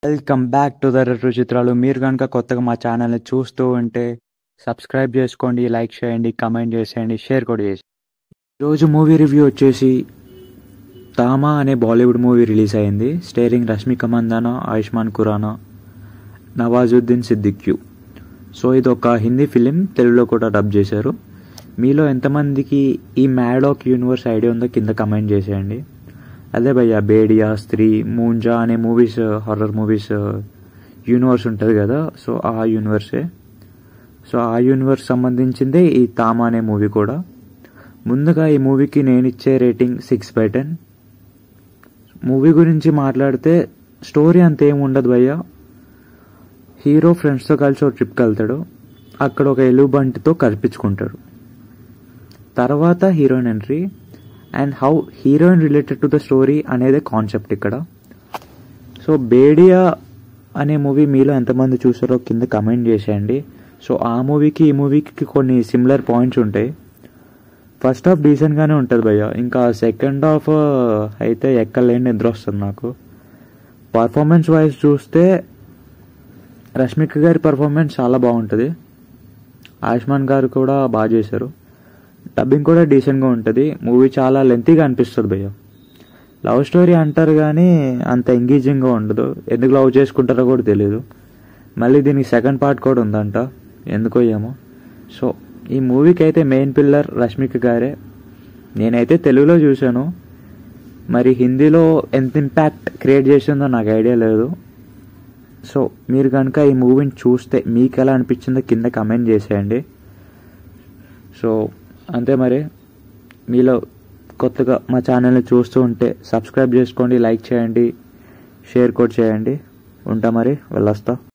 Welcome back to the retro చిత్రాలు. మీరు కనుక కొత్తగా మా ఛానల్ని చూస్తూ ఉంటే సబ్స్క్రైబ్ చేసుకోండి, లైక్ చేయండి, కమెంట్ చేసేయండి, షేర్ కూడా చేసి. ఈరోజు మూవీ రివ్యూ వచ్చేసి తామా అనే బాలీవుడ్ మూవీ రిలీజ్ అయింది. స్టేరింగ్ రష్మిక మందాన, ఆయుష్మాన్ ఖురానా, నవాజుద్దీన్ సిద్దిక్యూ. సో ఇది ఒక హిందీ ఫిలిం, తెలుగులో కూడా డబ్ చేశారు. మీలో ఎంతమందికి ఈ మ్యాడాక్ యూనివర్స్ ఐడియా ఉందో కింద కమెంట్ చేసేయండి. అదే భయ్య బేడియా, స్త్రీ, మూంజా అనే మూవీస్, హారర్ మూవీస్ యూనివర్స్ ఉంటుంది కదా, సో ఆ యూనివర్సే. సో ఆ యూనివర్స్ సంబంధించిందే ఈ తామా అనే మూవీ కూడా. ముందుగా ఈ మూవీకి నేను ఇచ్చే రేటింగ్ 6/10. మూవీ గురించి మాట్లాడితే స్టోరీ అంతేం ఉండదు భయ్య. హీరో ఫ్రెండ్స్తో కలిసి ఒక ట్రిప్కి వెళ్తాడు. అక్కడ ఒక ఎలుగుబంటితో కల్పించుకుంటాడు. తర్వాత heroine entry and how heroine related to the story అనేది కాన్సెప్ట్ ఇక్కడ. సో బేడియా అనే మూవీ మీలో ఎంతమంది చూసారో కింద కమెంట్ చేసేయండి. సో ఆ మూవీకి ఈ మూవీకి కొన్ని సిమిలర్ పాయింట్స్ ఉంటాయి. ఫస్ట్ హాఫ్ డీసెంట్గానే ఉంటుంది భయ్య, ఇంకా సెకండ్ హాఫ్ అయితే ఎక్కలేని నిద్ర వస్తుంది నాకు. పర్ఫార్మెన్స్ వైజ్ చూస్తే రష్మిక గారి పర్ఫార్మెన్స్ చాలా బాగుంటుంది. ఆయుష్మాన్ గారు కూడా బాగా చేశారు. డబ్బింగ్ కూడా డీసెంట్గా ఉంటుంది. మూవీ చాలా లెంతీగా అనిపిస్తుంది భయ్య. లవ్ స్టోరీ అంటారు కానీ అంత ఎంగేజింగ్గా ఉండదు. ఎందుకు లవ్ చేసుకుంటారో కూడా తెలియదు. మళ్ళీ దీనికి సెకండ్ పార్ట్ కూడా ఉందంట, ఎందుకో ఏమో. సో ఈ మూవీకి అయితే మెయిన్ పిల్లర్ రష్మిక గారే. నేనైతే తెలుగులో చూశాను, మరి హిందీలో ఎంత ఇంపాక్ట్ క్రియేట్ చేసిందో నాకు ఐడియా లేదు. సో మీరు కనుక ఈ మూవీని చూస్తే మీకు ఎలా అనిపించిందో కింద కమెంట్ చేసేయండి. సో అంతే మరి. మీలో కొత్తగా మా ఛానల్ని చూస్తూ ఉంటే సబ్స్క్రైబ్ చేసుకోండి, లైక్ చేయండి, షేర్ కూడా చేయండి. ఉంటా మరి, వెళ్ళొస్తా.